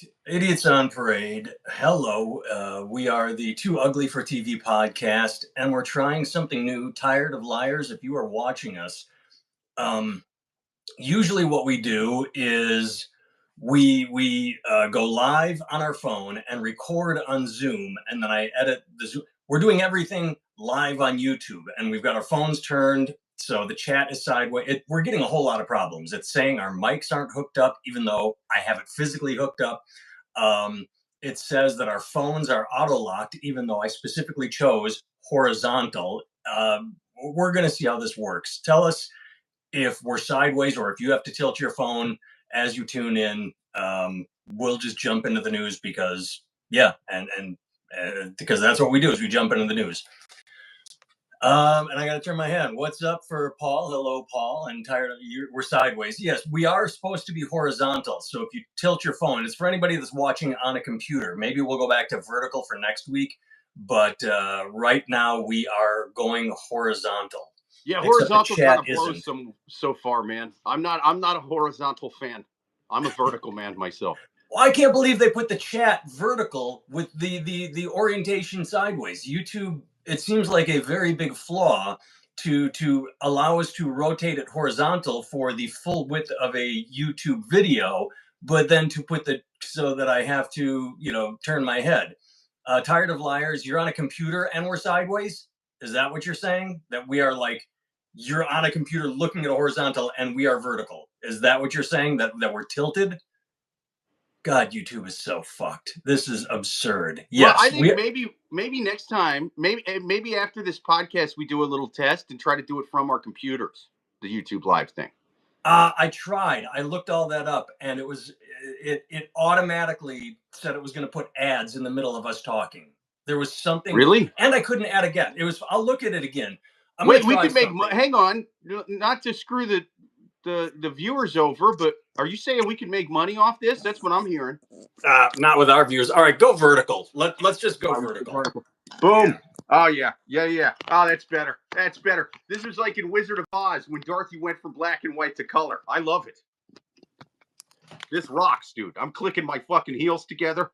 right. Idiots on Parade. Hello. We are the Too Ugly for TV podcast, and we're trying something new. Tired of Liars. If you are watching us, um, usually what we do is we go live on our phone and record on Zoom, and then I edit the Zoom. We're doing everything live on YouTube, and we've got our phones turned, so the chat is sideways. We're getting a whole lot of problems. It's saying our mics aren't hooked up, even though I have it physically hooked up. It says that our phones are auto locked, even though I specifically chose horizontal. We're going to see how this works. Tell us if we're sideways or if you have to tilt your phone as you tune in. We'll just jump into the news because because that's what we do is we jump into the news. And I got to turn my hand. What's up for Paul? Hello, Paul. And tired of you. We're sideways. Yes, we are supposed to be horizontal. So if you tilt your phone, it's for anybody that's watching on a computer. Maybe we'll go back to vertical for next week. But right now we are going horizontal. Yeah, horizontal kind of blows so far, man. I'm not a horizontal fan. I'm a vertical man myself. Well, I can't believe they put the chat vertical with the orientation sideways. YouTube, it seems like a very big flaw to allow us to rotate it horizontal for the full width of a YouTube video, but then to put so that I have to, turn my head. Tired of Liars, you're on a computer and we're sideways? Is that what you're saying? That we are like, you're on a computer looking at a horizontal and we are vertical. Is that what you're saying? That we're tilted? God, YouTube is so fucked. This is absurd. Yes. Well, I think maybe next time, maybe after this podcast, we do a little test and try to do it from our computers, the YouTube live thing. I tried. I looked all that up, and it automatically said it was going to put ads in the middle of us talking. There was something. Really? And I couldn't add again. I'll look at it again. Wait, we could make. Hang on, not to screw the viewers over, but are you saying we can make money off this? That's what I'm hearing. Not with our viewers. All right, go vertical. Let's just go vertical. Boom. Yeah. Oh yeah. Oh, that's better. This is like in Wizard of Oz when Dorothy went from black and white to color. I love it. This rocks, dude. I'm clicking my fucking heels together.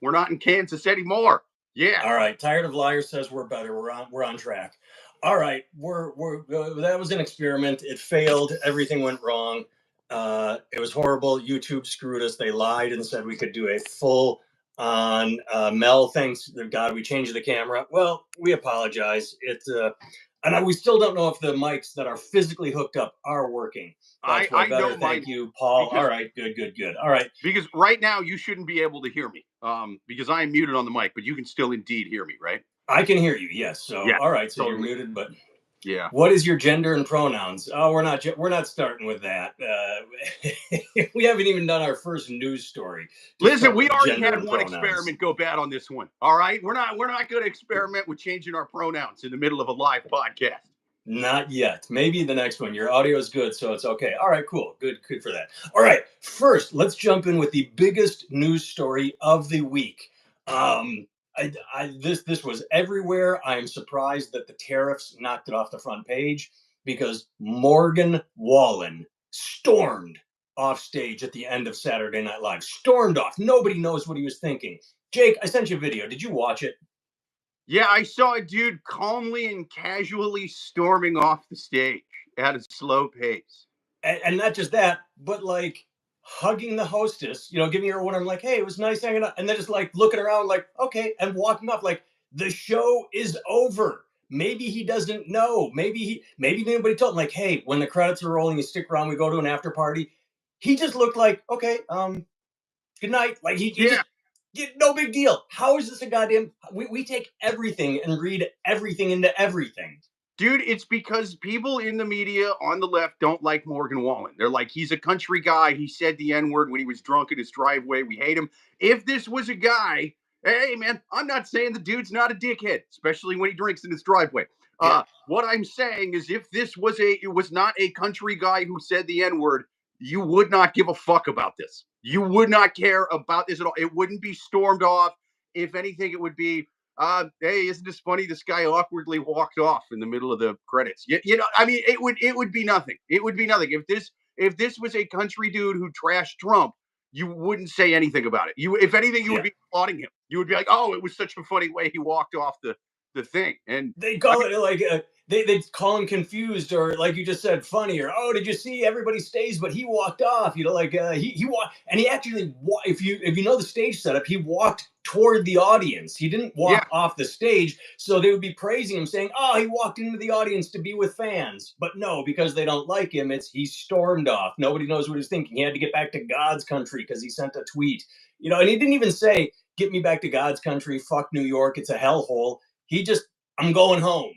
We're not in Kansas anymore. Yeah. All right. Tired of Liars says we're better. We're on track. All right. That was an experiment. It failed. Everything went wrong. It was horrible. YouTube screwed us. They lied and said we could do a full on Mel. Thanks God we changed the camera. Well, we apologize. And we still don't know if the mics that are physically hooked up are working. I know. Thank you, Paul. All right, good. All right. Because right now you shouldn't be able to hear me. Because I am muted on the mic, but you can still indeed hear me, right? I can hear you. Yes. So yeah, all right. So totally. You're muted, but yeah. What is your gender and pronouns? Oh, we're not starting with that. We haven't even done our first news story. Listen, we already had one experiment go bad on this one. All right, we're not going to experiment with changing our pronouns in the middle of a live podcast. Not yet. Maybe the next one. Your audio is good, so it's okay. All right, cool. Good for that. All right, first, let's jump in with the biggest news story of the week. This was everywhere. I am surprised that the Tariffs knocked it off the front page because Morgan Wallen stormed off stage at the end of Saturday Night Live. Stormed off. Nobody knows what he was thinking. Jake, I sent you a video. Did you watch it? Yeah, I saw a dude calmly and casually storming off the stage at a slow pace. And not just that, but like hugging the hostess, giving her one. I'm like, hey, it was nice hanging out. And then just like looking around like, okay, and walking off like the show is over. Maybe he doesn't know. Maybe nobody told him like, hey, when the credits are rolling, you stick around, we go to an after party. He just looked like, okay, good night. Like no big deal. How is this a goddamn, we take everything and read everything into everything. Dude, it's because people in the media on the left don't like Morgan Wallen. They're like, he's a country guy. He said the N-word when he was drunk in his driveway. We hate him. If this was a guy, hey, man, I'm not saying the dude's not a dickhead, especially when he drinks in his driveway. Yeah. What I'm saying is if this was it was not a country guy who said the N-word, you would not give a fuck about this. You would not care about this at all. It wouldn't be stormed off. If anything, it would be, hey, isn't this funny? This guy awkwardly walked off in the middle of the credits. I mean, it would be nothing. It would be nothing. If this was a country dude who trashed Trump, you wouldn't say anything about it. If anything, you would Yeah. be applauding him. You would be like, "Oh, it was such a funny way he walked off the thing." And They I call mean, it like they call him confused, or like you just said, funny, or oh, did you see everybody stays but he walked off? You know, like he walked, and he actually if you know the stage setup, he walked toward the audience. He didn't yeah, walk off the stage, so they would be praising him, saying, "Oh, he walked into the audience to be with fans." But no, because they don't like him, it's he stormed off. Nobody knows what he's thinking. He had to get back to God's country because he sent a tweet. You know, and he didn't even say, "Get me back to God's country. Fuck New York. It's a hellhole." He just, I'm going home.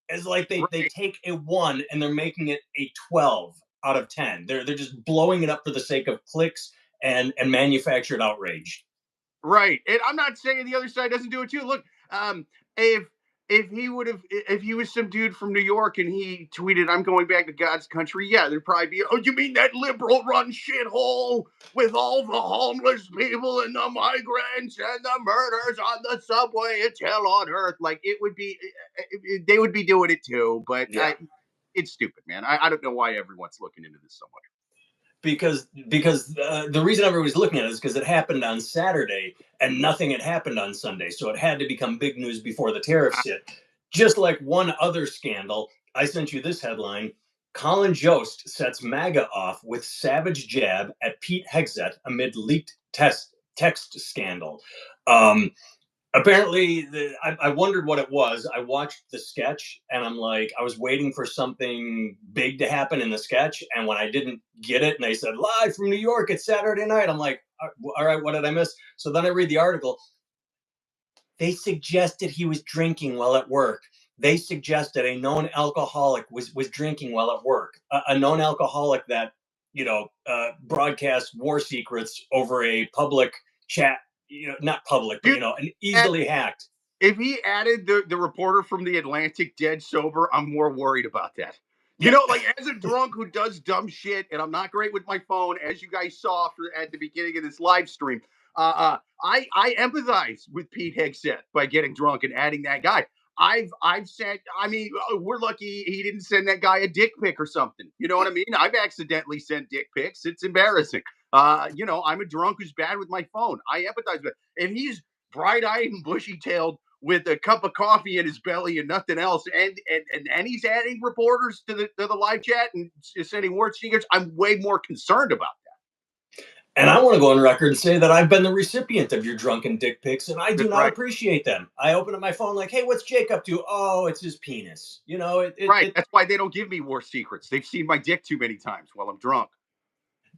It's like they right. take a 1 and they're making it a 12 out of 10. They're just blowing it up for the sake of clicks and manufactured outrage. Right. And I'm not saying the other side doesn't do it too. Look, if if he was some dude from New York and he tweeted, "I'm going back to God's country," yeah, there'd probably be, "Oh, you mean that liberal run shithole with all the homeless people and the migrants and the murders on the subway? It's hell on earth." Like it would be, they would be doing it too. But Yeah. it's stupid, man. I don't know why everyone's looking into this so much. Because the reason everybody's looking at it is because it happened on Saturday and nothing had happened on Sunday, so it had to become big news before the tariffs hit. Just like one other scandal, I sent you this headline: Colin Jost sets MAGA off with savage jab at Pete Hegseth amid leaked text scandal. Um, Apparently I wondered what it was. I watched the sketch and I'm like, I was waiting for something big to happen in the sketch, and when I didn't get it and they said live from New York, it's Saturday night, I'm like, all right, what did I miss? So then I read the article. They suggested he was drinking while at work. They suggested a known alcoholic was drinking while at work, a known alcoholic that, broadcast war secrets over a public chat, not public, but Dude, and easily hacked. if he added the reporter from the Atlantic dead sober, I'm more worried about that. You Yeah. know, like as a drunk who does dumb shit, and I'm not great with my phone, as you guys saw at the beginning of this live stream. I empathize with Pete Hegseth by getting drunk and adding that guy. I've sent. I mean, we're lucky he didn't send that guy a dick pic or something. You know what I mean? I've accidentally sent dick pics. It's embarrassing. I'm a drunk who's bad with my phone. I empathize with. If he's bright-eyed and bushy-tailed with a cup of coffee in his belly and nothing else, and he's adding reporters to the live chat and sending word secrets, I'm way more concerned about And I want to go on record and say that I've been the recipient of your drunken dick pics, and I that. do not Right, appreciate them. I open up my phone like, "Hey, what's Jake up to?" Oh, it's his penis. right. That's why they don't give me war secrets. They've seen my dick too many times while I'm drunk.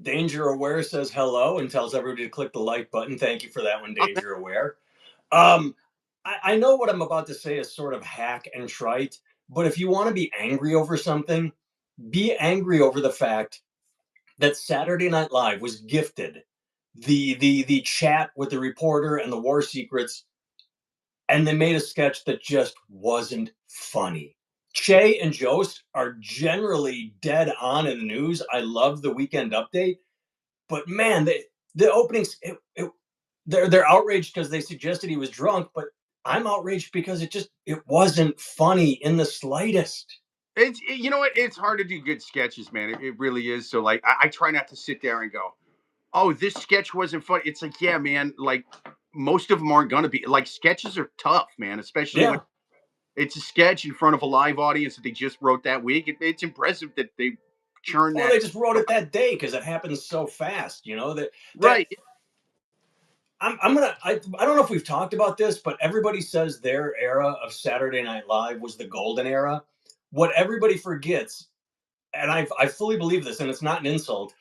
Danger Aware says hello and tells everybody to click the like button. Thank you for that one, Oh, Danger Aware. Um, I know what I'm about to say is sort of hack and trite, but if you want to be angry over something, be angry over the fact that Saturday Night Live was gifted the chat with the reporter and the war secrets, and they made a sketch that just wasn't funny. Che and Jost are generally dead on in the news. I love the weekend update, but man, the openings, they're outraged because they suggested he was drunk, but I'm outraged because it wasn't funny in the slightest. You know what? It's hard to do good sketches, man. It really is. So like, I try not to sit there and go, "Oh, this sketch wasn't funny." It's like, yeah, man. Like most of them aren't gonna be. Like sketches are tough, man. Especially when Yeah. it's a sketch in front of a live audience that they just wrote that week. It's impressive that they churned Well, that. they just wrote it that day because it happens so fast. That Right. I don't know if we've talked about this, but everybody says their era of Saturday Night Live was the golden era. What everybody forgets, and I fully believe this, and it's not an insult,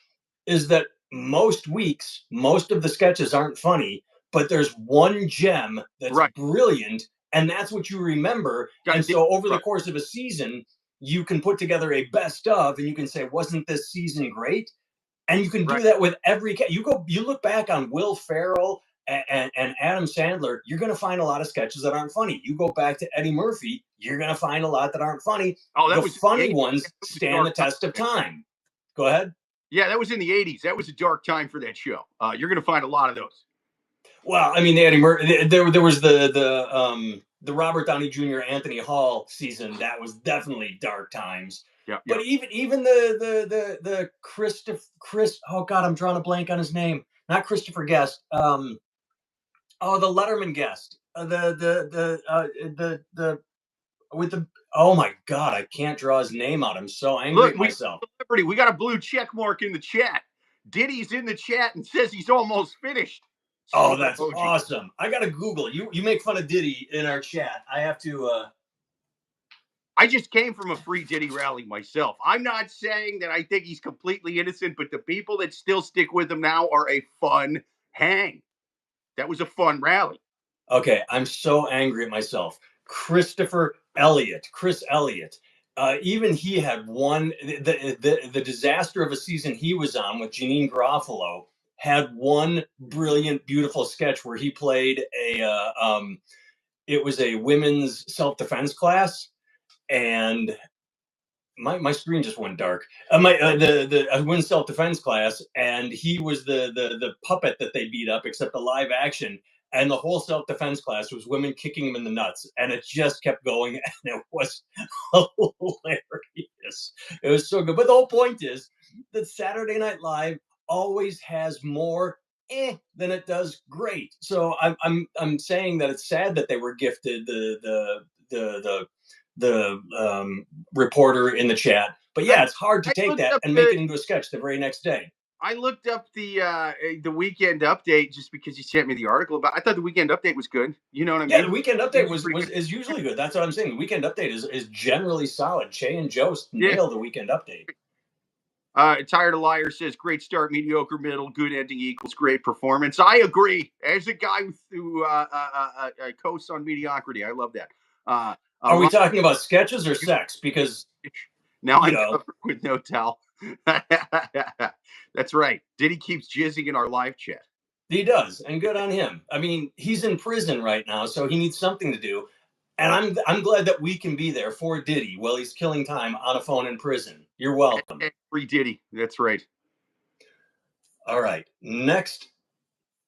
is that most weeks, most of the sketches aren't funny, but there's one gem that's Right. brilliant, and that's what you remember. Got And to dig. so over the Right. course of a season, you can put together a best of, and you can say, wasn't this season great? And you can do Right. that with you look back on Will Ferrell and Adam Sandler, you're going to find a lot of sketches that aren't funny. You go back to Eddie Murphy, you're going to find a lot that aren't funny. Oh, that The was in the funny 80s. ones That was a stand the dark time, test of man. time. Go ahead. Yeah, that was in the 80s. That was a dark time for that show. You're going to find a lot of those. Well, I mean, the Eddie Murphy. There was the Robert Downey Jr. Anthony Hall season. That was definitely dark times. Yeah, yeah. But even the Chris. Oh God, I'm drawing a blank on his name. not Christopher Guest. Oh, the Letterman guest. The with the oh my god, I can't draw his name out. I'm so angry Look, at we got myself. celebrity. We got a blue check mark in the chat. Diddy's in the chat and says he's almost finished. Oh, Super that's emoji. awesome. I gotta Google. You make fun of Diddy in our chat. I have to I just came from a free Diddy rally myself. I'm not saying that I think he's completely innocent, but the people that still stick with him now are a fun hang. That was a fun rally. okay, I'm so angry at myself. Christopher Elliott, Chris Elliott. Even he had one the disaster of a season he was on with Janine Garofalo had one brilliant, beautiful sketch where he played it was a women's self-defense class, and my screen just went dark. My the I went self defense class, and he was the puppet that they beat up, except the live action. And the whole self defense class was women kicking him in the nuts, and it just kept going, and it was hilarious. It was so good. But the whole point is that Saturday Night Live always has more than it does great. So I'm saying that it's sad that they were gifted the reporter in the chat. But I, yeah, it's hard to I take looked that up and make the it into a sketch the very next day. I looked up the weekend update just because you sent me the article about. I thought the weekend update was good. You know what I Yeah, mean? the weekend update Seems was pretty was good. is usually good. That's what I'm saying. The weekend update is generally solid. Che and Jost Yeah. nail the weekend update. Tired of Liar says great start, mediocre middle, good ending equals great performance. I agree. As a guy who coasts on mediocrity, I love that. Are we Ron, talking about sketches or sex? Because now you I'm know covered with no towel. That's right. Diddy keeps jizzing in our live chat. he does, and good on him. I mean, he's in prison right now, so he needs something to do. And I'm glad that we can be there for Diddy while he's killing time on a phone in prison. You're welcome. Free Diddy. That's right. All right, next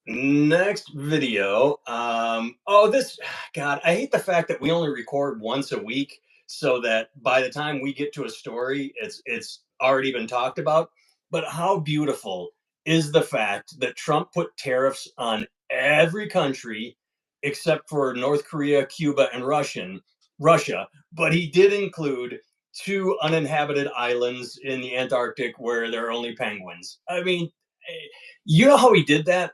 video. Oh, this, God, I hate the fact that we only record once a week, so that by the time we get to a story, it's already been talked about. But how beautiful is the fact that Trump put tariffs on every country except for North Korea, Cuba, and Russia, but he did include two uninhabited islands in the Antarctic where there are only penguins. I mean, you know how he did that?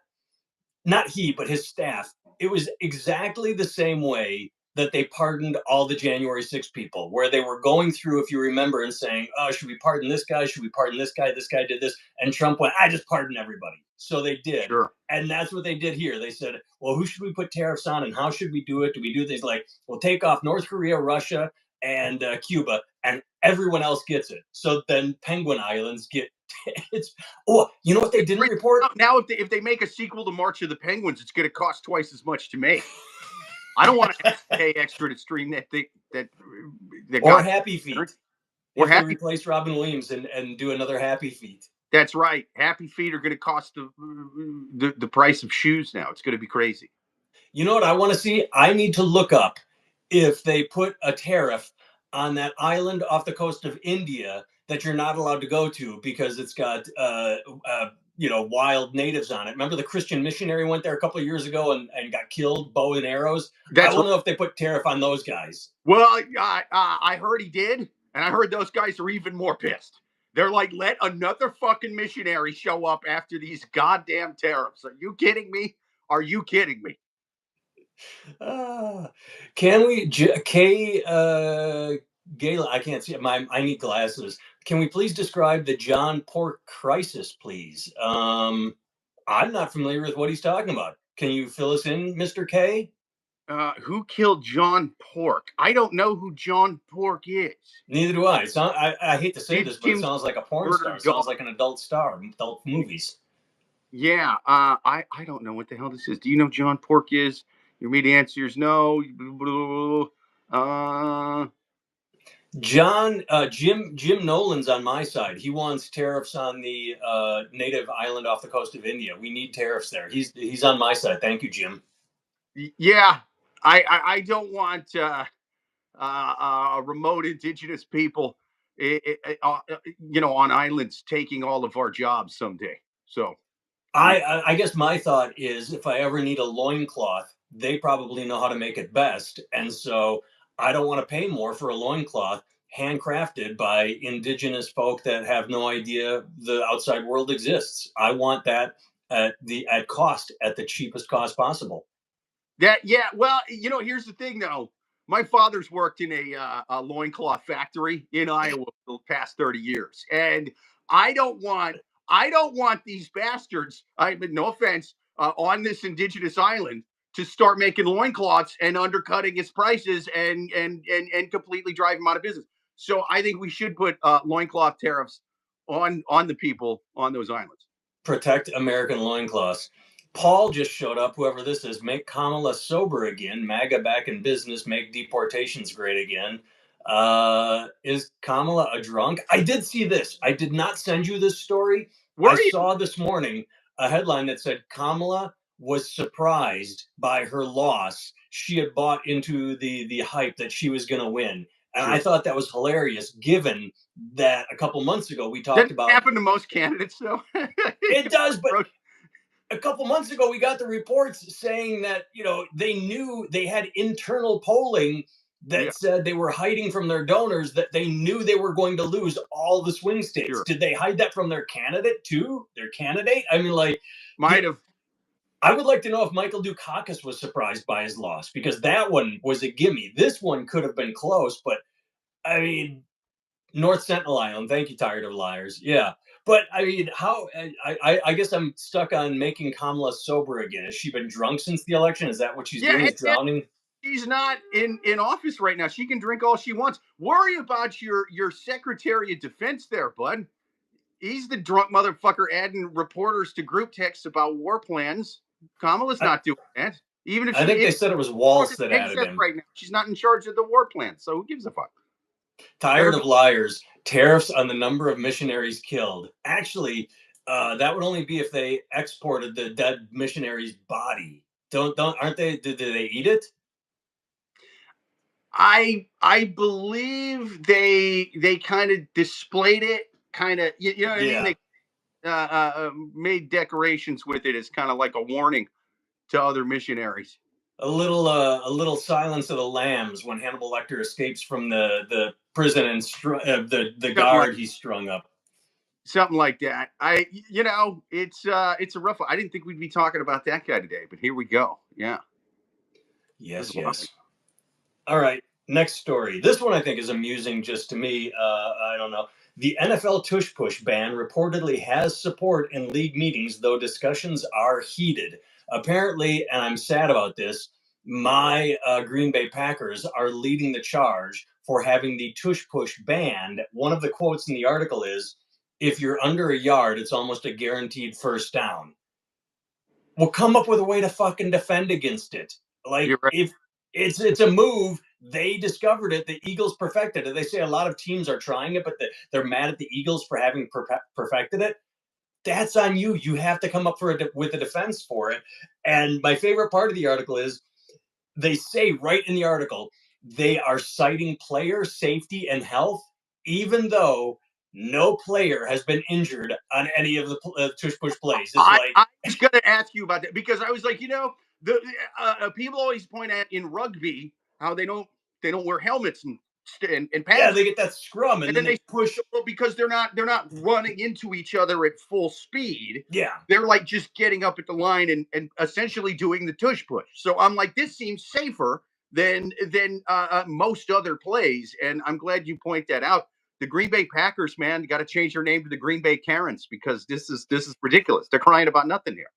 Not he, but his staff. It was exactly the same way that they pardoned all the January 6 people, where they were going through, if you remember, and saying, "Oh, should we pardon this guy? Should we pardon this guy? This guy did this," and Trump went, "I just pardon everybody." So they did, Sure. and that's what they did here. They said, "Well, who should we put tariffs on, and how should we do it? Do we do things like we'll take off North Korea, Russia, and Cuba, and everyone else gets it?" So then Penguin Islands get it's. Oh, you know what they didn't report? Now, if they make a sequel to March of the Penguins, it's going to cost twice as much to make. I don't want to pay extra to stream that thing that Or got Happy Feet. we're If they happy. replace Robin Williams and do another Happy Feet. That's right. Happy Feet are going to cost the price of shoes now. It's going to be crazy. You know what I want to see? I need to look up if they put a tariff on that island off the coast of India that you're not allowed to go to because it's got wild natives on it. Remember the Christian missionary went there a couple of years ago and got killed, bow and arrows. I That's want right. to know if they put tariff on those guys. Well, I heard he did, and I heard those guys are even more pissed. They're like, let another fucking missionary show up after these goddamn tariffs. Are you kidding me? Are you kidding me? Ah, can we, Galen? I can't see it. I need glasses. Can we please describe the John Pork crisis, please? I'm not familiar with what he's talking about. Can you fill us in, Mr. K? Who killed John Pork? I don't know who John Pork is. Neither do I. I hate to say Did this, but it Tim sounds like a porn star. murder It sounds dog? like an adult star, adult movies. Yeah, I don't know what the hell this is. Do you know who John Pork is? Your immediate answer is no. Jim Nolan's on my side. He wants tariffs on the native island off the coast of India. We need tariffs there. He's on my side. Thank you, Jim. Yeah, I don't want remote indigenous people, on islands taking all of our jobs someday. So I guess my thought is if I ever need a loincloth, they probably know how to make it best. And so I don't want to pay more for a loincloth handcrafted by indigenous folk that have no idea the outside world exists. I want that at cost, at the cheapest cost possible. Yeah. Well, here's the thing though. My father's worked in a loincloth factory in Iowa for the past 30 years, and I don't want I don't want these bastards. I mean, no offense, on this indigenous island to start making loincloths and undercutting its prices and completely drive them out of business. So I think we should put loincloth tariffs on the people on those islands. Protect American loincloths. Paul just showed up, whoever this is. Make Kamala sober again. MAGA back in business. Make deportations great again. Is Kamala a drunk? I did see this. I did not send you this story. I Were you? saw this morning a headline that said Kamala was surprised by her loss. She had bought into the hype that she was going to win. And I Sure. thought that was hilarious, given that a couple months ago we talked Doesn't about happen to most candidates, though. it does, but a couple months ago we got the reports saying that they knew they had internal polling Yeah, that said they were hiding from their donors that they knew they were going to lose all the swing states. sure. Did they hide that from their candidate too? Their candidate? I mean, like, Might have. I would like to know if Michael Dukakis was surprised by his loss, because that one was a gimme. This one could have been close, but I mean, North Sentinel Island. Thank you, tired of liars. Yeah. But I mean, how? I guess I'm stuck on making Kamala sober again. Has she been drunk since the election? Is that what she's Yeah, doing? Is and drowning? she's not in office right now. She can drink all she wants. Worry about your Secretary of Defense there, bud. He's the drunk motherfucker adding reporters to group texts about war plans. Kamala's I, not doing that. Even if I she think is they said it was Waltz talking that to added Hegseth him. right now, she's not in charge of the war plan. So who gives a fuck? Tired of Everybody. liars. Tariffs on the number of missionaries killed. Actually, that would only be if they exported the dead missionary's body. Don't aren't they? Did they eat it? I believe they kind of displayed it, kind of, you know what I mean. Yeah. They made decorations with it as kind of like a warning to other missionaries. A little Silence of the Lambs when Hannibal Lecter escapes from the prison and the Something like guard he strung up. something like that. It's a rough one. I didn't think we'd be talking about that guy today, but here we go. Yeah, there's Yes, a lot. yes. All right, next story. This one I think is amusing just to me. I don't know. The NFL Tush Push ban reportedly has support in league meetings, though discussions are heated. Apparently, and I'm sad about this, my Green Bay Packers are leading the charge for having the Tush Push banned. One of the quotes in the article is, if you're under a yard, it's almost a guaranteed first down. We'll come up with a way to fucking defend against it. Like, You're right. if it's a move, they discovered it. The Eagles perfected it. They say a lot of teams are trying it, but they're mad at the Eagles for having perfected it. That's on you. You have to come up with a defense for it. And my favorite part of the article is they say right in the article they are citing player safety and health, even though no player has been injured on any of the tush push plays. It's like, I was going to ask you about that because I was like, the people always point at in rugby how they don't wear helmets and yeah, pads. they get that scrum And and then then they they push. well, because they're not running into each other at full speed. Yeah. They're like just getting up at the line and essentially doing the tush push. So I'm like, this seems safer than most other plays, and I'm glad you point that out. The Green Bay Packers, man, got to change their name to the Green Bay Karens because this is ridiculous. They're crying about nothing here.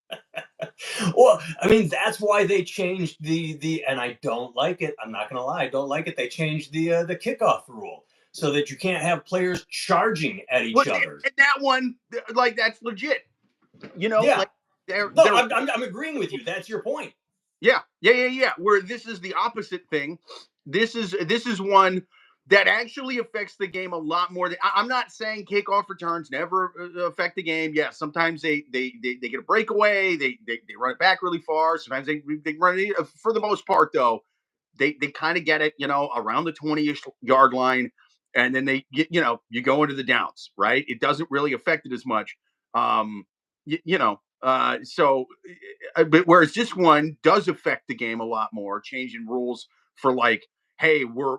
Well, I mean, that's why they changed and I don't like it. I'm not gonna lie, I don't like it. They changed the kickoff rule so that you can't have players charging at each But other. that one, like that's legit. Yeah. Like they're No, they're I'm agreeing with you. That's your point. Yeah. Where this is the opposite thing. This is one that actually affects the game a lot more than I'm not saying kickoff returns never affect the game. Yeah, sometimes they get a breakaway, they run it back really far. Sometimes they run it for the most part though. They kind of get it, around the 20-ish yard line, and then they get, you go into the downs, right? It doesn't really affect it as much. You know, But whereas this one does affect the game a lot more, changing rules for like, hey, we're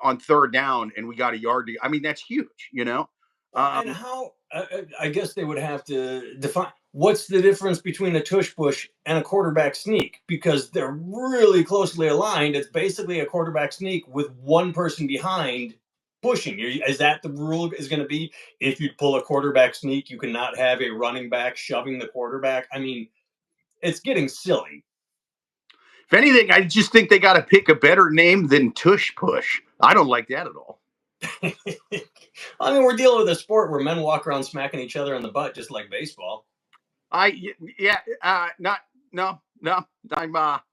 on third down and we got a yard to. I mean, that's huge, you know. Well, and how? I guess they would have to define what's the difference between a tush push and a quarterback sneak because they're really closely aligned. It's basically a quarterback sneak with one person behind pushing. Is that the rule? Is going to be if you pull a quarterback sneak, you cannot have a running back shoving the quarterback. I mean, it's getting silly. If anything, I just think they got to pick a better name than Tush Push. I don't like that at all. I mean, we're dealing with a sport where men walk around smacking each other in the butt, just like baseball. Yeah, not no no.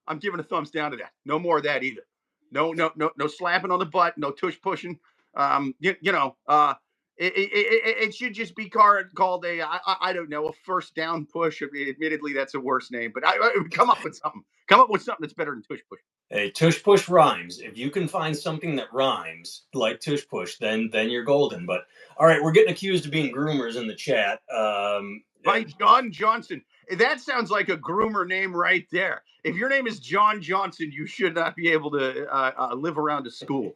I'm giving a thumbs down to that. No more of that either. No slapping on the butt. No tush pushing. You know, it should just be called a I don't know, a first down push. I mean, admittedly, that's a worse name, but come up with something. Come up with something that's better than tush push. Hey, tush push rhymes. If you can find something that rhymes like tush push, then you're golden. But all right, we're getting accused of being groomers in the chat. By John Johnson. That sounds like a groomer name right there. If your name is John Johnson, you should not be able to live around a school.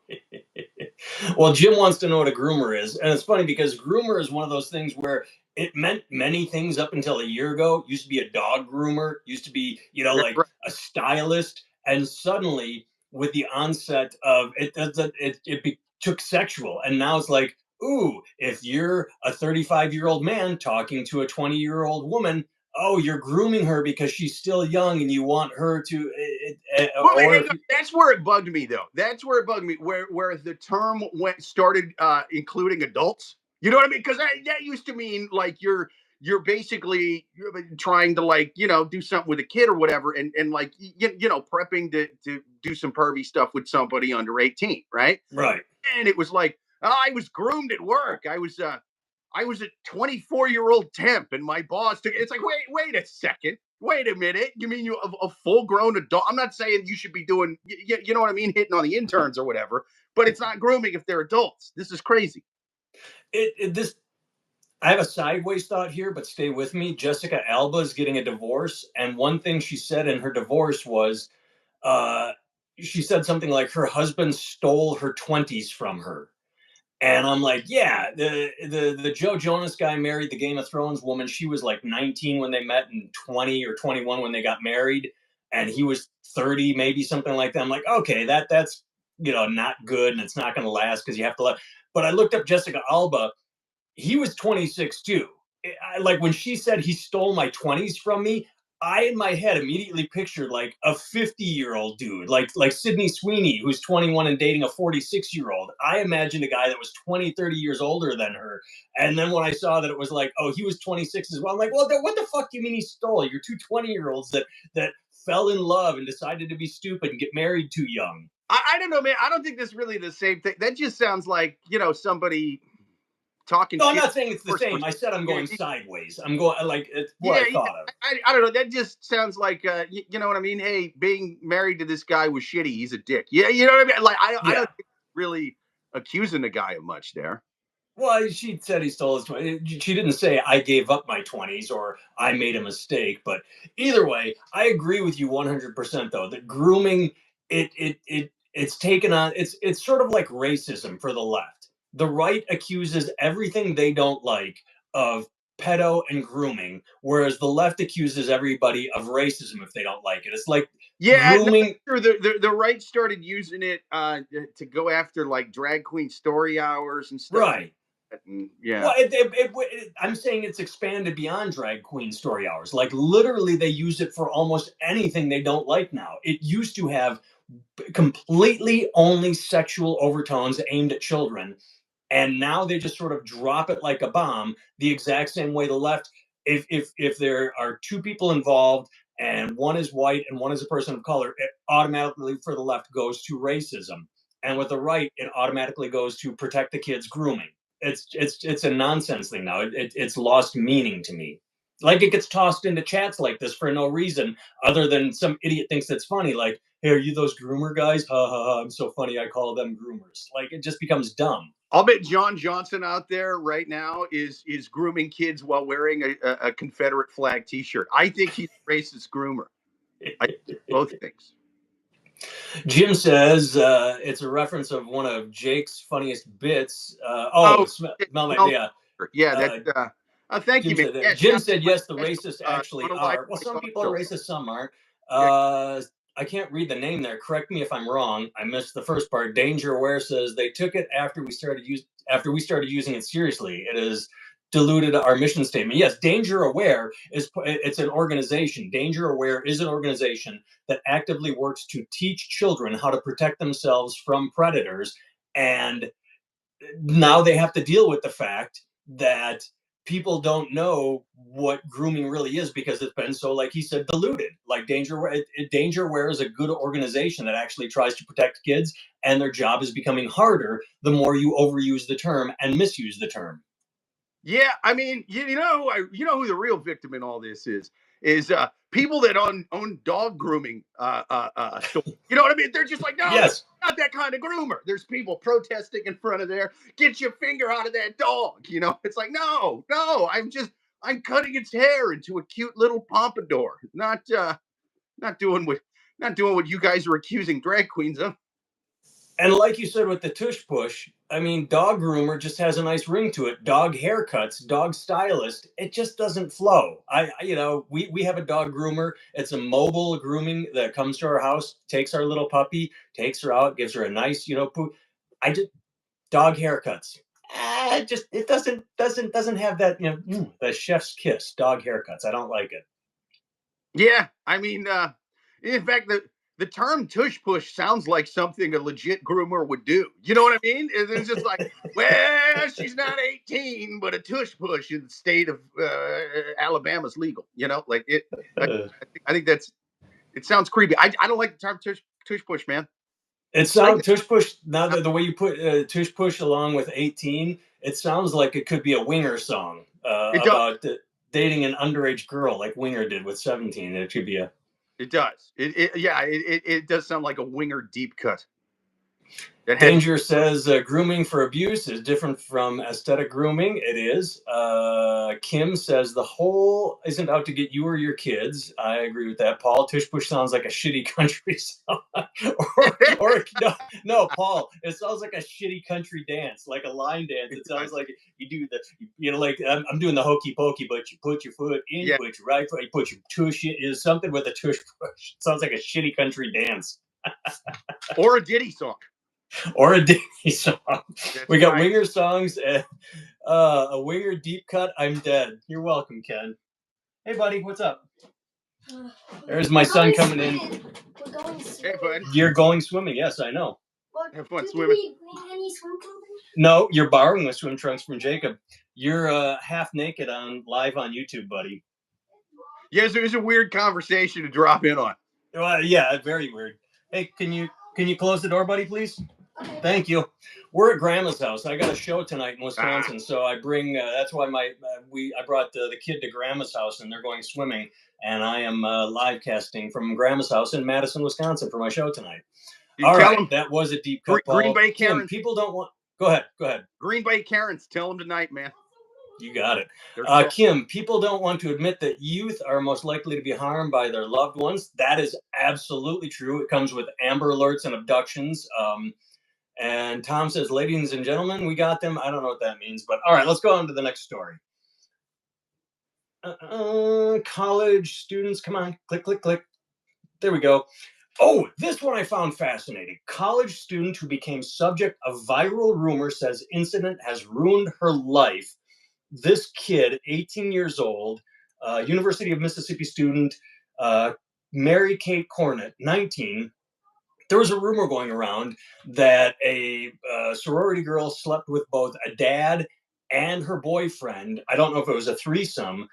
Well, Jim wants to know what a groomer is, and it's funny because groomer is one of those things where it meant many things up until a year ago. Used to be a dog groomer, used to be like Right. a stylist, and suddenly with the onset of took sexual, and now it's like, ooh, if you're a 35-year-old man talking to a 20-year-old woman, oh, you're grooming her because she's still young and you want her to, Well, or hang if on. you, That's where it bugged me, though. That's where it bugged me, where the term started including adults. You know what I mean? Because that used to mean like you're basically trying to like do something with a kid or whatever, and like prepping to do some pervy stuff with somebody under 18, right? right. And it was like, oh, I was groomed at work. I was a 24-year-old temp, and my boss took. It's like, wait a second, wait a minute. You mean you a full grown adult? I'm not saying you should be doing, you know what I mean, hitting on the interns or whatever. But it's not grooming if they're adults. This is crazy. This I have a sideways thought here, but stay with me. Jessica Alba is getting a divorce, and one thing she said in her divorce was, uh, she said something like her husband stole her 20s from her. And I'm like, yeah, the Joe Jonas guy married the Game of Thrones woman. She was like 19 when they met and 20 or 21 when they got married, and he was 30, maybe something like that. I'm like, okay, that's not good, and it's not going to last because you have to let. But I looked up Jessica Alba. He was 26 too. Like when she said he stole my 20s from me, I in my head immediately pictured like a 50-year-old dude, like Sydney Sweeney, who's 21 and dating a 46-year-old. I imagined a guy that was 20, 30 years older than her. And then when I saw that it was like, oh, he was 26 as well, I'm like, well, what the fuck do you mean he stole? You're two 20-year-olds that fell in love and decided to be stupid and get married too young. I don't know, man. I don't think that's really the same thing. That just sounds like somebody talking No, I'm shit. not saying it's the same. I said I'm Yeah, going sideways. I'm going like it's what yeah, I yeah. thought of. I don't know. That just sounds like you know what I mean. Hey, being married to this guy was shitty. He's a dick. Yeah, you know what I mean. Like I Yeah. don't think really accusing the guy of much there. Well, she said he stole his 20. She didn't say I gave up my 20s or I made a mistake. But either way, I agree with you 100% though that grooming it's taken on it's sort of like racism for the left. The right accuses everything they don't like of pedo and grooming, whereas the left accuses everybody of racism if they don't like it. It's like Yeah, no, grooming. sure. The right started using it to go after like drag queen story hours and stuff like Right. that. And, yeah. Well, I'm saying it's expanded beyond drag queen story hours. Like literally, they use it for almost anything they don't like now. It used to have completely only sexual overtones aimed at children, and now they just sort of drop it like a bomb. The exact same way the left, if there are two people involved and one is white and one is a person of color, it automatically for the left goes to racism, and with the right, it automatically goes to protect the kids grooming. It's a nonsense thing now. It's lost meaning to me. Like it gets tossed into chats like this for no reason other than some idiot thinks that's funny. Like, hey, are you those groomer guys? Ha ha ha! I'm so funny. I call them groomers. Like it just becomes dumb. I'll bet John Johnson out there right now is grooming kids while wearing a Confederate flag T-shirt. I think he's a racist groomer. I think both things. Jim says it's a reference of one of Jake's funniest bits. Oh, Smell my no, yeah. yeah, that. Thank you, Jim man. said that. Yeah, Jim shout said out yes. The to my racists special, actually on a live are. Well, some talk people are show. racist, some aren't. Yeah, I can't read the name there. Correct me if I'm wrong. I missed the first part. Danger Aware says they took it after we started using it seriously. It is diluted our mission statement. Yes, Danger Aware it's an organization. Danger Aware is an organization that actively works to teach children how to protect themselves from predators, and now they have to deal with the fact that people don't know what grooming really is because it's been so, like he said, diluted. Like Dangerware is a good organization that actually tries to protect kids, and their job is becoming harder the more you overuse the term and misuse the term. yeah. I mean, you know who the real victim in all this is people that own dog grooming stores. You know what I mean? They're just like, no, Yes. not that kind of groomer. There's people protesting in front of there. Get your finger out of that dog. You know, it's like, no, I'm cutting its hair into a cute little pompadour. Not doing what you guys are accusing drag queens of. And like you said with the tush push, I mean, dog groomer just has a nice ring to it. Dog haircuts, dog stylist, it just doesn't flow. We have a dog groomer. It's a mobile grooming that comes to our house, takes our little puppy, takes her out, gives her a nice, poo. I just dog haircuts. It doesn't have that, the chef's kiss. Dog haircuts. I don't like it. Yeah, I mean, in fact, the term tush push sounds like something a legit groomer would do. You know what I mean? It's just like, well, she's not 18, but a tush push in the state of Alabama's legal. You know, like it. I, Uh, I think that's it sounds creepy. I don't like the term tush push, man. It I like sounds tush push. Now the, the way you put tush push along with 18, it sounds like it could be a Winger song it does. about dating an underage girl, like Winger did with 17. It could be a. It does. It does sound like a winger deep cut. That had Danger says grooming for abuse is different from aesthetic grooming. It is. Kim says the whole isn't out to get you or your kids. I agree with that. Paul, Tush Push sounds like a shitty country song. or no, Paul, it sounds like a shitty country dance, like a line dance. It sounds like you do like I'm doing the hokey pokey, but you put your foot in, you yeah, put your right foot, you put your tush in. Is something with a Tush Push. It sounds like a shitty country dance. or a Diddy song. Or a Disney song. That's We got right. Winger songs and a Winger deep cut. I'm dead. You're welcome, Ken. Hey, buddy, what's up? There's my son coming in. We're going Hey, bud. You're going swimming. Yes, I know. Have fun Do swimming. we bring any swim trunks? No, you're borrowing the swim trunks from Jacob. You're half naked on live on YouTube, buddy. Yes, it was a weird conversation to drop in on. Yeah, very weird. Hey, can you close the door, buddy, please? Okay. Thank you. We're at Grandma's house. I got a show tonight in Wisconsin, so I bring. That's why I brought the kid to Grandma's house, and they're going swimming, and I am live casting from Grandma's house in Madison, Wisconsin, for my show tonight. You All tell right, them that was a deep cut, Green Paul. Bay Kim, Karens. people don't want. Go ahead. Green Bay Karens, tell them tonight, man. You got it. They're Kim, people don't want to admit that youth are most likely to be harmed by their loved ones. That is absolutely true. It comes with Amber Alerts and abductions. And Tom says, ladies and gentlemen, we got them. I don't know what that means, but all right, let's go on to the next story. College students, come on, click. There we go. Oh, this one I found fascinating. College student who became subject of viral rumor says incident has ruined her life. This kid, 18 years old, University of Mississippi student, Mary Kate Cornett, 19. There was a rumor going around that a sorority girl slept with both a dad and her boyfriend. I don't know if it was a threesome.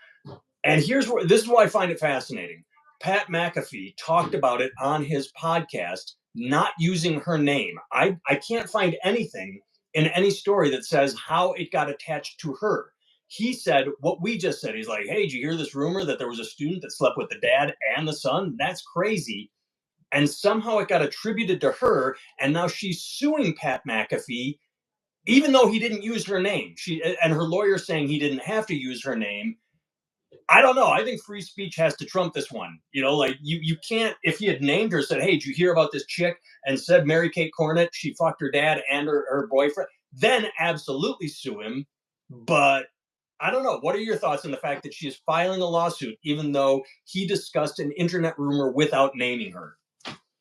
And this is why I find it fascinating. Pat McAfee talked about it on his podcast, not using her name. I can't find anything in any story that says how it got attached to her. He said what we just said. He's like, hey, did you hear this rumor that there was a student that slept with the dad and the son? That's crazy. And somehow it got attributed to her. And now she's suing Pat McAfee even though he didn't use her name. And her lawyer saying he didn't have to use her name. I don't know. I think free speech has to trump this one. Like you can't, if he had named her, said, hey, did you hear about this chick, and said Mary Kate Cornett, she fucked her dad and her boyfriend, then absolutely sue him. But I don't know. What are your thoughts on the fact that she is filing a lawsuit, even though he discussed an internet rumor without naming her?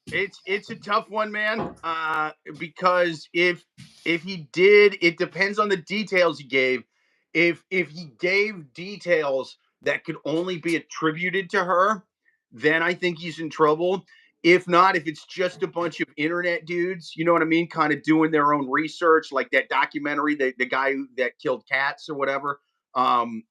It's a tough one, man. Because if he did, it depends on the details he gave. If he gave details that could only be attributed to her, then I think he's in trouble. If not, if it's just a bunch of internet dudes, you know what I mean, kind of doing their own research, like that documentary, the guy that killed cats or whatever. Um,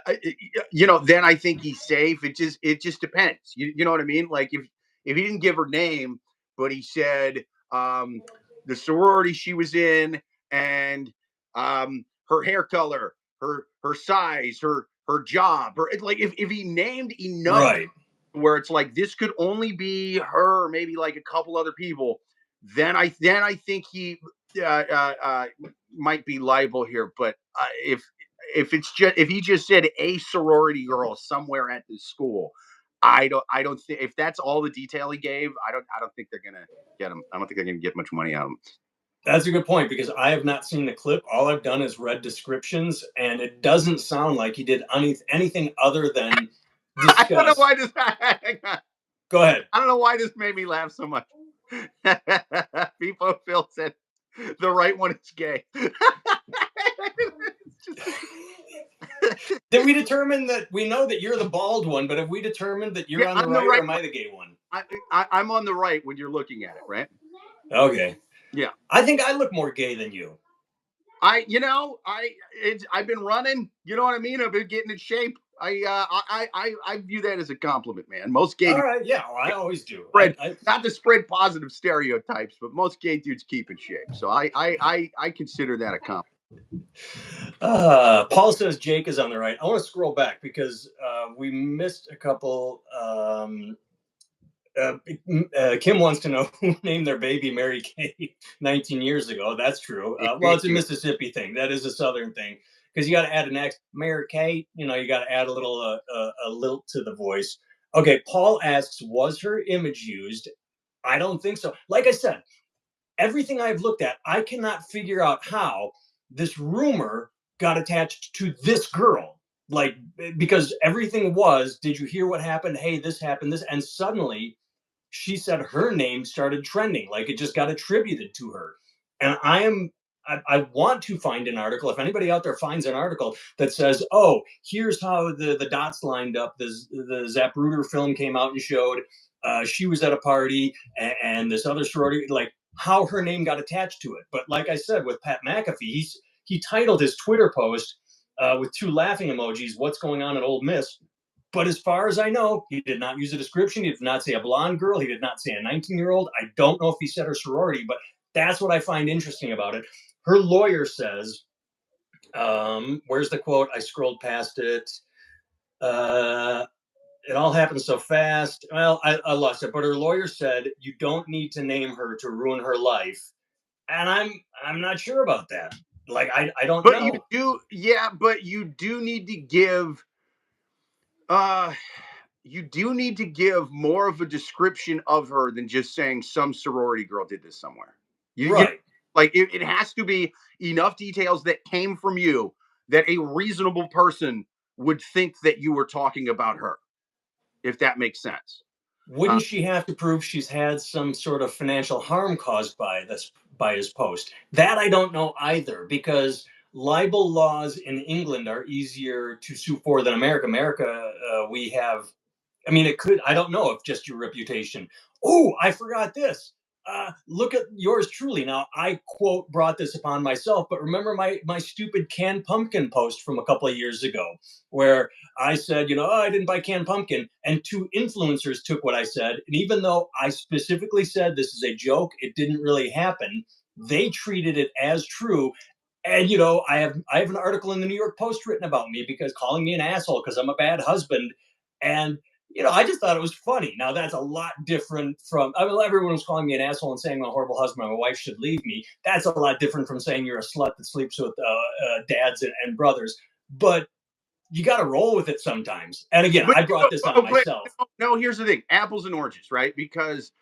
then I think he's safe. It just depends. You know what I mean? Like if he didn't give her name, but he said the sorority she was in and her hair color, her size, her job, like if he named enough, Right. where it's like this could only be her, maybe like a couple other people, then I think he might be liable here. But if he just said a sorority girl somewhere at the school, I don't think, if that's all the detail he gave, I don't think they're gonna get him. I don't think they're gonna get much money out of him. That's a good point, because I have not seen the clip. All I've done is read descriptions, and it doesn't sound like he did anything other than discuss. I don't know why this. Hang on. Go ahead. I don't know why this made me laugh so much. People Phil said the right one is gay. Did we determine that? We know that you're the bald one, but have we determined that you're on the right, or am I the gay one? I'm on the right when you're looking at it, right? Okay. Yeah. I think I look more gay than you. I've been running. You know what I mean? I've been getting in shape. I view that as a compliment, man. Most gay. All right. Yeah, well, I always do. Not to spread positive stereotypes, but most gay dudes keep in shape. So I consider that a compliment. Paul says Jake is on the right. I want to scroll back because we missed a couple. Kim wants to know who named their baby Mary Kay 19 years ago. That's true. Well, it's a Mississippi thing. That is a Southern thing, because you got to add an X. Mary Kay, you got to add a little lilt to the voice. Okay, Paul asks, was her image used? I don't think so. Like I said, everything I've looked at, I cannot figure out how this rumor got attached to this girl. Like, because everything was, did you hear what happened? Hey, this happened, this. And suddenly she said her name started trending. Like, it just got attributed to her. And I want to find an article. If anybody out there finds an article that says, oh, here's how the dots lined up. The Zapruder film came out and showed she was at a party, and this other sorority, like how her name got attached to it. But like I said, with Pat McAfee, he titled his Twitter post with 2 laughing emojis, "What's going on at Ole Miss?" But as far as I know, he did not use a description. He did not say a blonde girl. He did not say a 19-year-old. I don't know if he said her sorority, but that's what I find interesting about it. Her lawyer says, where's the quote? I scrolled past it. It all happened so fast. Well, I lost it. But her lawyer said, you don't need to name her to ruin her life. And I'm not sure about that. Like, I don't know. You do, yeah, but you do need to give more of a description of her than just saying some sorority girl did this somewhere. Right. Like it has to be enough details that came from you that a reasonable person would think that you were talking about her, if that makes sense. Wouldn't she have to prove she's had some sort of financial harm caused by his post? That I don't know either, because libel laws in England are easier to sue for than America. America, we have, I mean, it could, I don't know if just your reputation. Oh, I forgot this. Look at yours truly. Now, I quote brought this upon myself, but remember my stupid canned pumpkin post from a couple of years ago, where I said, oh, I didn't buy canned pumpkin, and 2 influencers took what I said, and even though I specifically said this is a joke, it didn't really happen. They treated it as true. And I have an article in the New York Post written about me because calling me an asshole because I'm a bad husband. And I just thought it was funny. Now that's a lot different from. I mean, everyone was calling me an asshole and saying I'm a horrible husband. My wife should leave me. That's a lot different from saying you're a slut that sleeps with dads and brothers. But you got to roll with it sometimes. And again, But I brought this on myself. no, here's the thing: apples and oranges, right? Because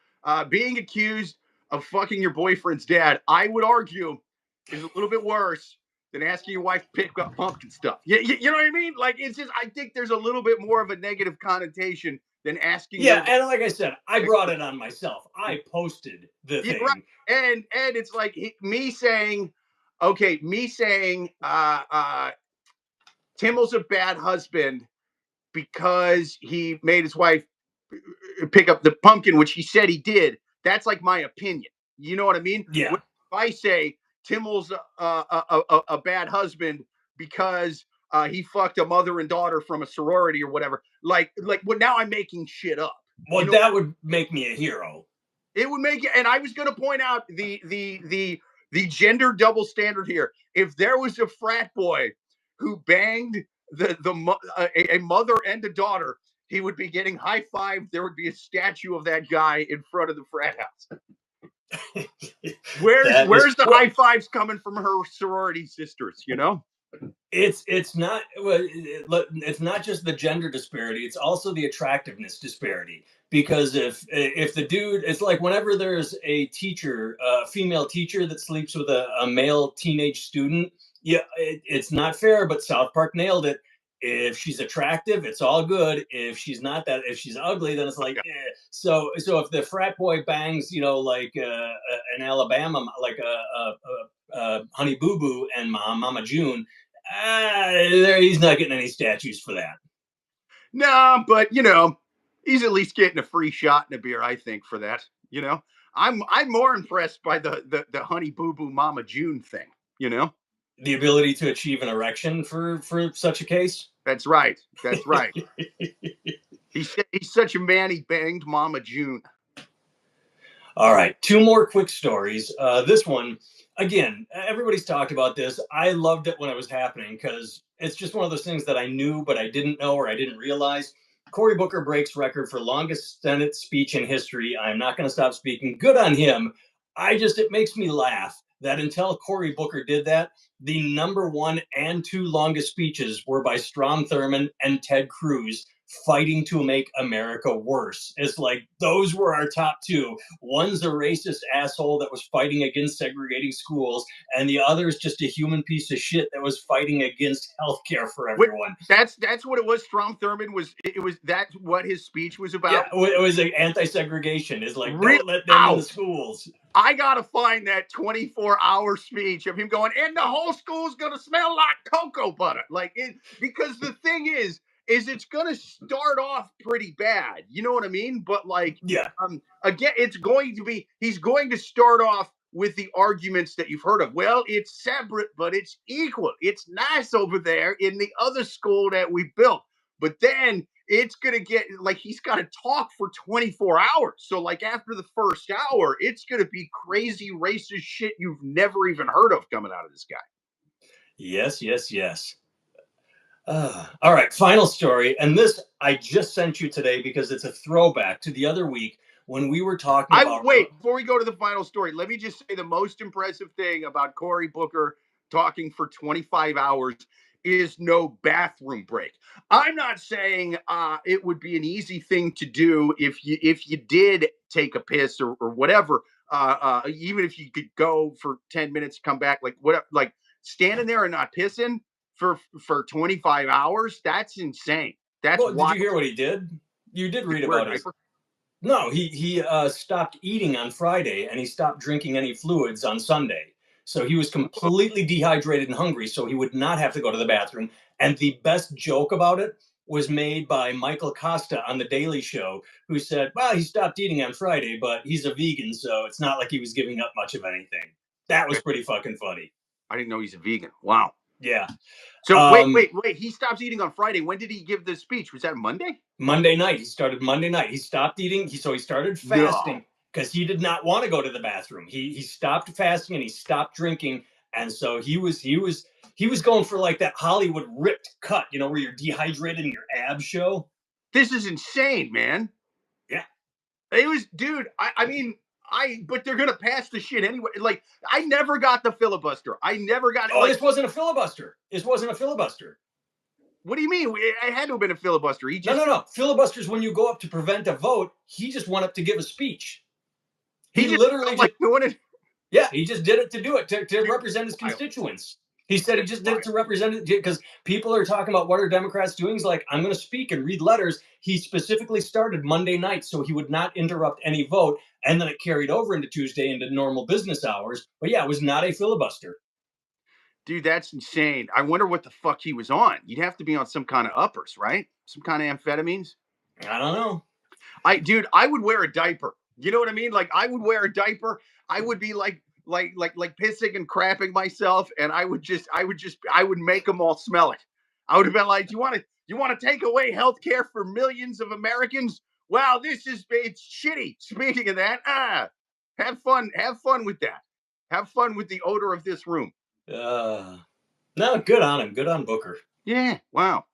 being accused of fucking your boyfriend's dad, I would argue, is a little bit worse than asking your wife to pick up pumpkin stuff. You know what I mean? Like, it's just, I think there's a little bit more of a negative connotation than asking Yeah, your. and like I said, I brought it on myself. I posted the Yeah, right. thing. And it's like me saying, okay, Timmel's a bad husband because he made his wife pick up the pumpkin, which he said he did. That's like my opinion. You know what I mean? Yeah. If I say Timmel's a bad husband because he fucked a mother and daughter from a sorority or whatever, well, now I'm making shit up. Well, You know, that would make me a hero. it would make it. And I was going to point out the gender double standard here. If there was a frat boy who banged a mother and a daughter, he would be getting high fived. There would be a statue of that guy in front of the frat house. Where's the high fives coming from her sorority sisters? You know, it's not it's not just the gender disparity, it's also the attractiveness disparity, because if the dude, it's like whenever there's a teacher, a female teacher that sleeps with a male teenage student, yeah, it's not fair, but South Park nailed it. If she's attractive, it's all good. If she's not that, if she's ugly, then it's like so if the frat boy bangs, like an Alabama, like a Honey Boo Boo and Mama June, he's not getting any statues for that. No, but he's at least getting a free shot and a beer, I think, for that. I'm more impressed by the Honey Boo Boo Mama June thing. The ability to achieve an erection for such a case. That's right. That's right. he's such a man. He banged Mama June. All right, two more quick stories. This one, again, everybody's talked about this. I loved it when it was happening because it's just one of those things that I knew but I didn't know or I didn't realize. Cory Booker breaks record for longest Senate speech in history. I'm not going to stop speaking. Good on him. It makes me laugh that until Cory Booker did that, the number one and two longest speeches were by Strom Thurmond and Ted Cruz, fighting to make America worse. It's like those were our top two. One's a racist asshole that was fighting against segregating schools, and the other's just a human piece of shit that was fighting against healthcare for everyone. That's what it was. Strom Thurmond was. It was that's what his speech was about. Yeah, it was like anti-segregation. It's like don't let them in the schools. I gotta find that 24-hour speech of him going, and the whole school's gonna smell like cocoa butter. Because the thing is it's gonna start off pretty bad. You know what I mean? But again, he's going to start off with the arguments that you've heard of. Well, it's separate, but it's equal. It's nice over there in the other school that we built. But then it's going to get he's got to talk for 24 hours. So after the first hour, it's going to be crazy racist shit you've never even heard of coming out of this guy. Yes, yes, yes. All right, final story. And this I just sent you today because it's a throwback to the other week when we were talking about. Wait, before we go to the final story, let me just say the most impressive thing about Cory Booker talking for 25 hours is no bathroom break. I'm not saying it would be an easy thing to do if you did take a piss or whatever. Even if you could go for 10 minutes, come back, standing there and not pissing for 25 hours. That's insane. That's did you hear what he did? You did read about it. No, he stopped eating on Friday and he stopped drinking any fluids on Sunday. So he was completely dehydrated and hungry, so he would not have to go to the bathroom. And the best joke about it was made by Michael Costa on The Daily Show, who said, well, he stopped eating on Friday, but he's a vegan, so it's not like he was giving up much of anything. That was pretty fucking funny. I didn't know he's a vegan. Wow. Yeah. So wait. He stops eating on Friday. When did he give the speech? Was that Monday? Monday night. He started Monday night. He stopped eating. So he started fasting because he did not want to go to the bathroom. He stopped fasting and he stopped drinking. And so he was going for that Hollywood ripped cut, where you're dehydrated and your abs show. This is insane, man. Yeah. It was, dude. But they're gonna pass the shit anyway. Like, I never got the filibuster. I never got it. Oh, Like, this wasn't a filibuster. This wasn't a filibuster. what do you mean? I had to have been a filibuster. He just No. Filibuster's when you go up to prevent a vote. He just went up to give a speech. He just literally felt like doing it. Yeah, he just did it to do it, to represent his constituents. He said he just did it to represent it because people are talking about what are Democrats doing. He's like, I'm going to speak and read letters. He specifically started Monday night so he would not interrupt any vote. And then it carried over into Tuesday into normal business hours. But yeah, it was not a filibuster. Dude, that's insane. I wonder what the fuck he was on. You'd have to be on some kind of uppers, right? Some kind of amphetamines. I don't know. I would wear a diaper. You know what I mean? Like, I would wear a diaper. I would be like pissing and crapping myself, and I would make them all smell it. I would have been like, you want to take away health care for millions of Americans? Wow, it's shitty. Speaking of that, have fun with that. Have fun with the odor of this room. No, good on him. Good on Booker. Yeah, wow.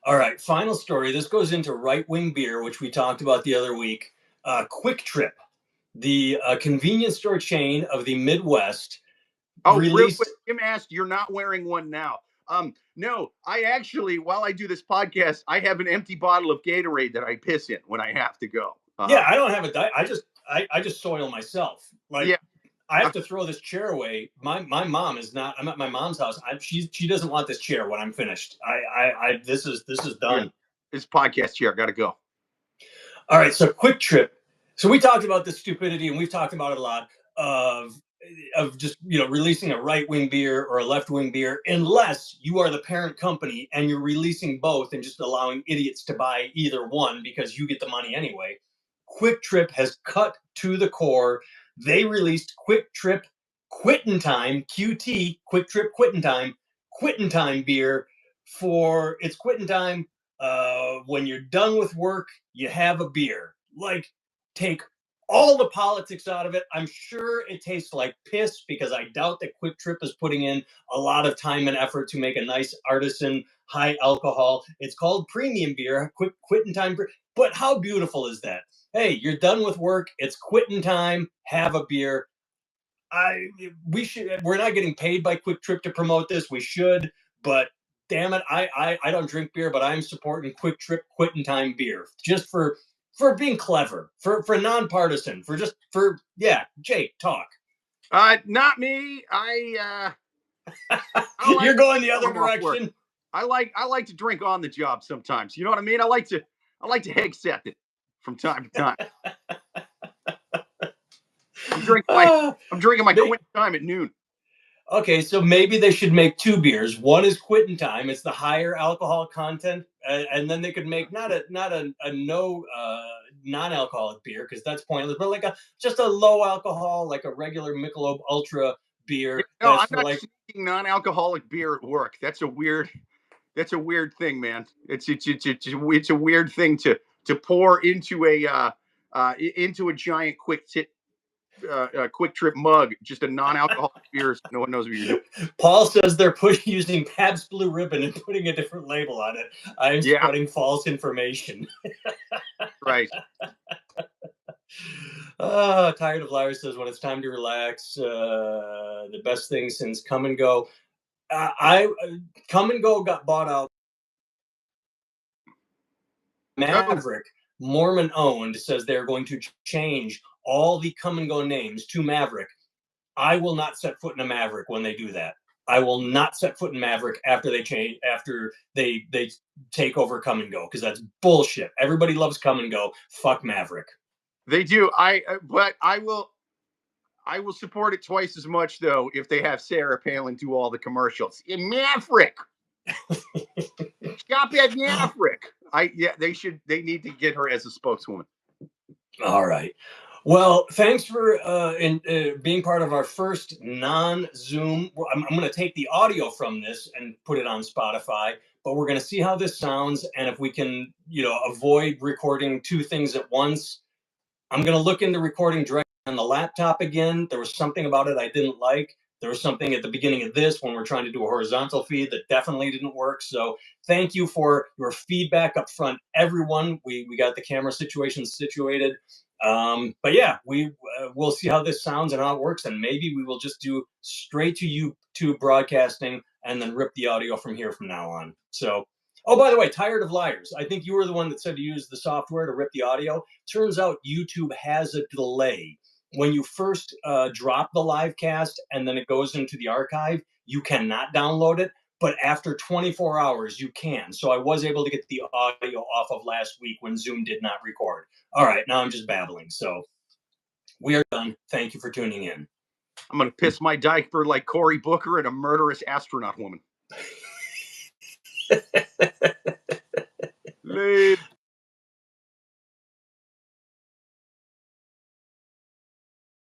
All right, final story. This goes into right-wing beer, which we talked about the other week. Quick Trip, the convenience store chain of the Midwest. Released... Jim asked, you're not wearing one now. No, I actually, while I do this podcast, I have an empty bottle of Gatorade that I piss in when I have to go. Yeah, I don't have a diet. I just soil myself. Like, yeah. I have to throw this chair away. My mom is not. I'm at my mom's house. She doesn't want this chair when I'm finished. This is done. Yeah. This podcast chair got to go. All right. So Quick Trip. So we talked about the stupidity, and we've talked about it a lot of just releasing a right wing beer or a left wing beer, unless you are the parent company and you're releasing both and just allowing idiots to buy either one because you get the money anyway. Quick Trip has cut to the core. They released Quick Trip Quittin Time, QT, Quick Trip Quittin Time beer for it's Quittin Time. When you're done with work, you have a beer. Like, take all the politics out of it. I'm sure it tastes like piss because I doubt that Quick Trip is putting in a lot of time and effort to make a nice artisan high alcohol. It's called premium beer, Quittin Time beer. But how beautiful is that? Hey, you're done with work. It's Quittin Time. Have a beer. We're not getting paid by Quick Trip to promote this. We should, but damn it, I don't drink beer, but I'm supporting Quick Trip Quittin Time beer just for being clever, for nonpartisan, Jake, talk. Not me. You're going the other direction. I like to drink on the job sometimes. You know what I mean? I like to Hegseth it from time to time. I'm drinking my Quittin Time at noon. Okay, so maybe they should make two beers. One is Quittin Time; it's the higher alcohol content, and then they could make not a non-alcoholic beer because that's pointless, but like just a low alcohol, like a regular Michelob Ultra beer. No, I'm not drinking non-alcoholic beer at work. That's a weird thing, man. It's a weird thing to pour into a giant Quick Trip mug, just a non-alcoholic beer. So no one knows what you're doing. Paul says they're using Pabst Blue Ribbon and putting a different label on it. I'm spreading false information. Right. Tired of Liars says when it's time to relax, the best thing since Come and Go. Come and Go got bought out. Maverick, Mormon owned, says they're going to change all the Come and Go names to Maverick. I will not set foot in a Maverick when they do that. I will not set foot in Maverick after they take over Come and Go, because that's bullshit. Everybody loves Come and Go. Fuck Maverick. They do. But I will support it twice as much though if they have Sarah Palin do all the commercials. Maverick. Stop at Maverick. They need to get her as a spokeswoman. All right. Well, thanks for being part of our first non-Zoom. I'm going to take the audio from this and put it on Spotify, but we're going to see how this sounds, and if we can, avoid recording two things at once. I'm going to look into recording directly on the laptop again. There was something about it I didn't like, There was something at the beginning of this when we're trying to do a horizontal feed that definitely didn't work. So thank you for your feedback up front, everyone. We got the camera situation situated. But yeah, we'll see how this sounds and how it works, and maybe we will just do straight to YouTube broadcasting and then rip the audio from here from now on. So, oh, by the way, tired of liars. I think you were the one that said to use the software to rip the audio. Turns out YouTube has a delay. When you first drop the live cast and then it goes into the archive, you cannot download it. But after 24 hours, you can. So I was able to get the audio off of last week when Zoom did not record. All right, now I'm just babbling. So we are done. Thank you for tuning in. I'm going to piss my diaper like Cory Booker and a murderous astronaut woman.